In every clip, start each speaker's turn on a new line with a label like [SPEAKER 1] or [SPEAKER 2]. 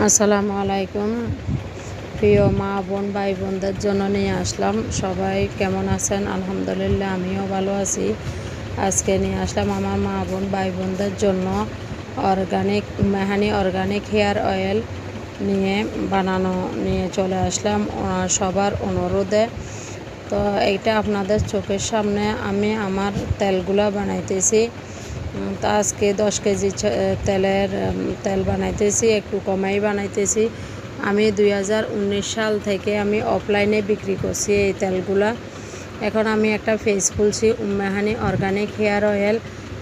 [SPEAKER 1] আসসালামু আলাইকুম। প্রিয় মা বোন ভাই বোনদের জন্য নিয়ে আসলাম। সবাই কেমন আছেন? আলহামদুলিল্লাহ, আমিও ভালো আছি। আজকে নিয়ে আসলাম আমার মা বোন ভাই বোনদের জন্য মেহানি অর্গানিক হেয়ার অয়েল নিয়ে চলে আসলাম সবার অনুরোধে। তো এইটা আপনাদের চোখের সামনে আমি আমার তেলগুলা বানাইতেছি। তো আজকে 10 কেজি তেল বানাইতেছি, একটু কমাই বানাইতেছি। আমি 2019 সাল থেকে আমি অফলাইনে বিক্রি করছি এই তেলগুলা। এখন আমি একটা পেজ খুলছি, মেহানি অর্গানিক হেয়ার অয়েল,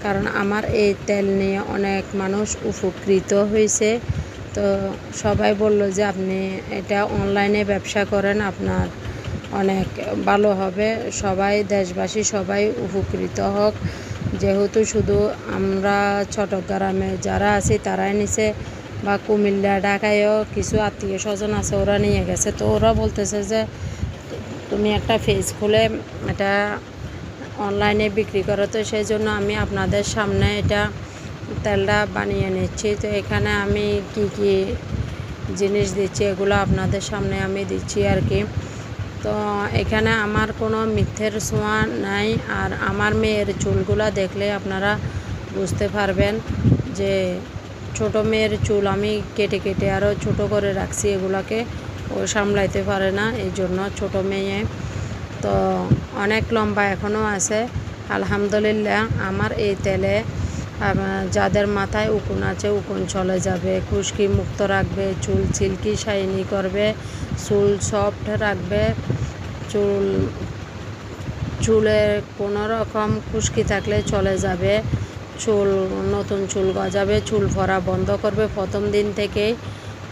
[SPEAKER 1] কারণ আমার এই তেল নিয়ে অনেক মানুষ উপকৃত হয়েছে। তো সবাই বলল যে আপনি এটা অনলাইনে ব্যবসা করেন, আপনার অনেক ভালো হবে, সবাই দেশবাসী সবাই উপকৃত হোক। যেহেতু শুধু আমরা চট্টগ্রামে যারা আছি তারাই নিছে, বা কুমিল্লা ঢাকায়ও কিছু আত্মীয় স্বজন আছে, ওরা নিয়ে গেছে। তো ওরা বলতেছে যে তুমি একটা পেজ খুলে এটা অনলাইনে বিক্রি করো। তো সেই জন্য আমি আপনাদের সামনে এটা তেলটা বানিয়ে নিচ্ছি। তো এখানে আমি কি কি জিনিস দিচ্ছি এগুলো আপনাদের সামনে আমি দিচ্ছি আর কি। তো এখানে আমার কোনো মিথ্যের ছোঁয়া নাই। আর আমার মেয়ের চুলগুলো দেখলে আপনারা বুঝতে পারবেন যে ছোট মেয়ের চুল আমি কেটে কেটে আরও ছোট করে রাখছি, এগুলোকে ও সামলাইতে পারে না, এই জন্য ছোটো মেয়ে তো অনেক লম্বা এখনও আছে। আলহামদুলিল্লাহ, আমার এই তেলে যাদের মাথায় উকুন আছে উকুন চলে যাবে, খুশকি মুক্ত রাখবে, চুল সিল্কি শাইনি করবে, চুল সফট রাখবে, চুলের কোনো রকম খুশকি থাকলে চলে যাবে, নতুন চুল গজাবে, চুল ফরা বন্ধ করবে, প্রথম দিন থেকেই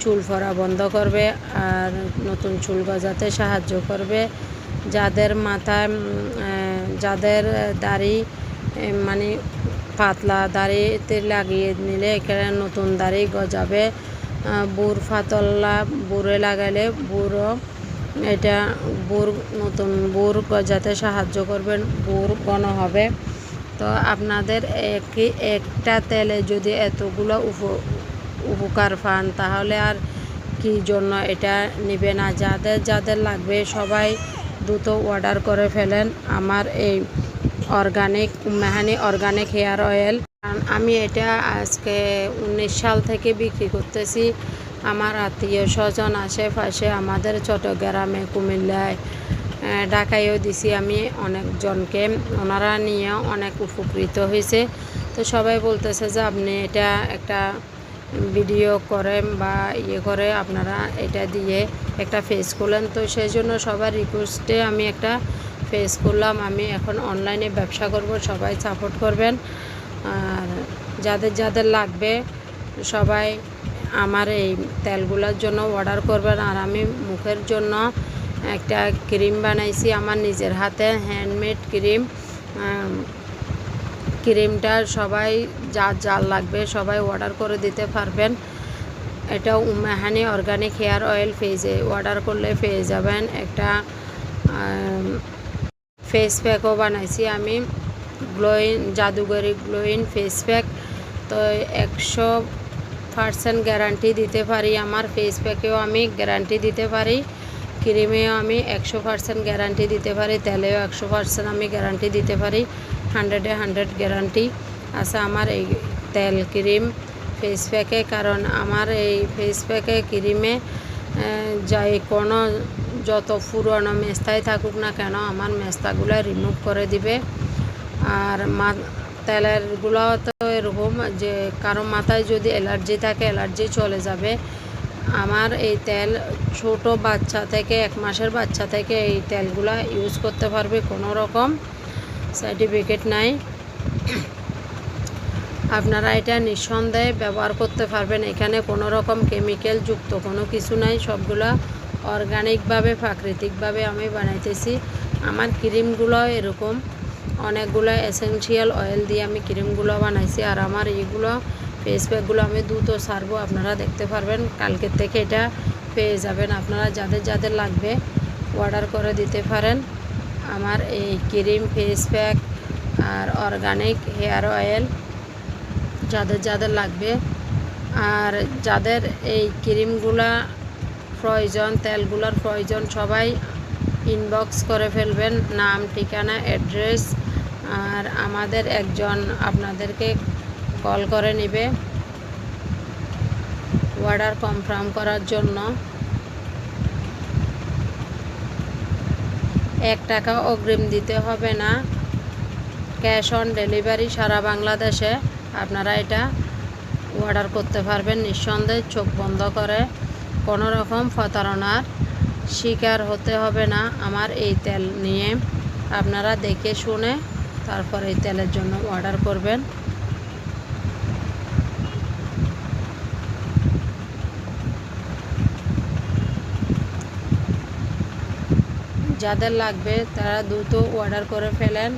[SPEAKER 1] চুল ফরা বন্ধ করবে, আর নতুন চুল গজাতে সাহায্য করবে। যাদের দাড়ি মানে পাতলা, দাড়িতে লাগিয়ে নিলে এখানে নতুন দাড়ি গজাবে, বুড়ে লাগালে নতুন বুড় গজাতে সাহায্য করবেন, বুড় ঘন হবে। তো আপনাদের একটা তেলে যদি এতগুলো উপকার পান তাহলে আর কি জন্য এটা নেবে না। যাদের লাগবে সবাই দ্রুত অর্ডার করে ফেলেন আমার এই মেহানি অর্গানিক হেয়ার অয়েল। আমি এটা আজকে 19 সাল থেকে বিক্রি করতেছি। আমার আত্মীয় স্বজন আশেপাশে আমাদের চট্টগ্রামে, কুমিল্লায়, ঢাকায়ও দিছি আমি অনেকজনকে, ওনারা নিয়ে অনেক উপকৃত হয়েছে। তো সবাই বলতেছে যে আপনি এটা একটা ভিডিও করেন বা করে আপনারা এটা দিয়ে একটা পেজ খোলেন। তো সেই জন্য সবার রিকোয়েস্টে আমি একটা পেজ করলাম। আমি এখন অনলাইনে ব্যবসা করব, সবাই সাপোর্ট করবেন। আর যাদের লাগবে সবাই আমার এই তেলগুলোর জন্য অর্ডার করবেন। আর আমি মুখের জন্য একটা ক্রিম বানাইছি, আমার নিজের হাতে হ্যান্ডমেড ক্রিমটা সবাই যার লাগবে সবাই অর্ডার করে দিতে পারবেন। এটা মেহানি অর্গানিক হেয়ার অয়েল পেজে অর্ডার করলে পেয়ে যাবেন। একটা ফেস প্যাকও বানাইছি আমি, জাদুগরি গ্লোয়িং ফেস প্যাক। তো 100% গ্যারান্টি দিতে পারি, আমার ফেস প্যাকেও আমি গ্যারান্টি দিতে পারি, ক্রিমেও আমি 100% গ্যারান্টি দিতে পারি, তেলেও 100% আমি গ্যারান্টি দিতে পারি। 100 গ্যারান্টি আছে আমার এই তেল, ক্রিম, ফেস প্যাকে। কারণ আমার এই ফেস প্যাকে, ক্রিমে কোনো যত পুরনো মেস্তাই থাকুক না কেন আমার মেস্তাগুলো রিমুভ করে দিবে। আর তেলেরগুলো তো এরকম যে কারো মাথায় যদি অ্যালার্জি থাকে অ্যালার্জি চলে যাবে। আমার এই তেল ছোট বাচ্চা থেকে 1 মাসের বাচ্চা থেকে এই তেলগুলো ইউজ করতে পারবে, কোনো রকম সার্টিফিকেট নাই। আপনারা এটা নিঃসন্দেহে ব্যবহার করতে পারবেন। এখানে কোনো রকম কেমিক্যাল যুক্ত কোনো কিছু নাই, সবগুলো অর্গানিকভাবে প্রাকৃতিকভাবে আমি বানাইতেছি। আমার ক্রিমগুলো এরকম অনেকগুলো এসেনশিয়াল অয়েল দিয়ে আমি ক্রিমগুলো বানাইছি। আর আমার এইগুলো ফেস প্যাকগুলো আমি দ্রুত ছাড়বো, আপনারা দেখতে পারবেন, কালকের থেকে এটা পেয়ে যাবেন। আপনারা যাদের লাগবে অর্ডার করে দিতে পারেন আমার এই ক্রিম, ফেস প্যাক আর অর্গানিক হেয়ার অয়েল। যাদের লাগবে আর যাদের এই ক্রিমগুলা প্রয়োজন, তেলগুলার প্রয়োজন, সবাই ইনবক্স করে ফেলবেন, নাম, ঠিকানা, অ্যাড্রেস, আর আমাদের একজন আপনাদেরকে কল করে নেবে অর্ডার কনফার্ম করার জন্য। 1 টাকা অগ্রিম দিতে হবে না, ক্যাশ অন ডেলিভারি সারা বাংলাদেশে আপনারা এটা অর্ডার করতে পারবেন নিঃসন্দেহে, চোখ বন্ধ করে। কোনো রকম প্রতারণার শিকার হতে হবে না আমার এই তেল নিয়ে। আপনারা দেখে শুনে তারপর এই তেলের জন্য অর্ডার করবেন। যাদের লাগবে তারা দ্রুত অর্ডার করে ফেলেন।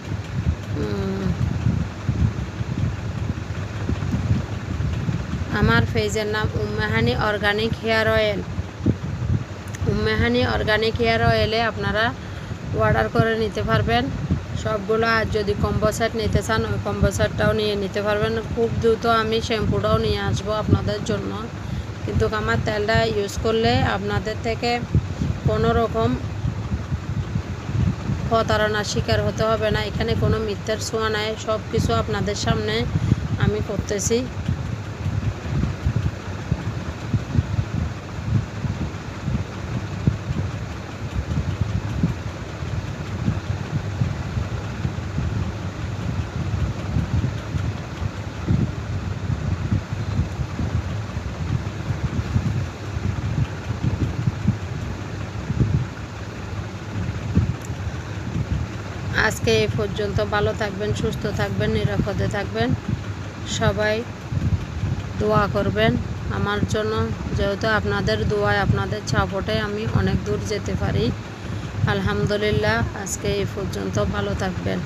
[SPEAKER 1] আমার পেজের নাম Ummehani organic hair oil. Ummehani organic hair অয়েলে আপনারা অর্ডার করে নিতে পারবেন সবগুলো। আর যদি কম্বো সেট নিতে চান ওই কম্বো সেটটাও নিয়ে নিতে পারবেন। খুব দ্রুত আমি শ্যাম্পুটাও নিয়ে আসবো আপনাদের জন্য। কিন্তু আমার তেলটা ইউজ করলে আপনাদের থেকে কোনো রকম প্রতারণার শিকার হতে হবে না। এখানে কোনো মিথ্যার ছোঁয়া নাই, সব কিছু আপনাদের সামনে আমি করতেছি। আজকে এই পর্যন্ত। ভালো থাকবেন, সুস্থ থাকবেন, নিরাপদে থাকবেন। সবাই দোয়া করবেন আমার জন্য, যেহেতু আপনাদের দোয়ায়, আপনাদের সাপোর্টে আমি অনেক দূর যেতে পারি। আলহামদুলিল্লাহ। আজকে এই পর্যন্ত। ভালো থাকবেন।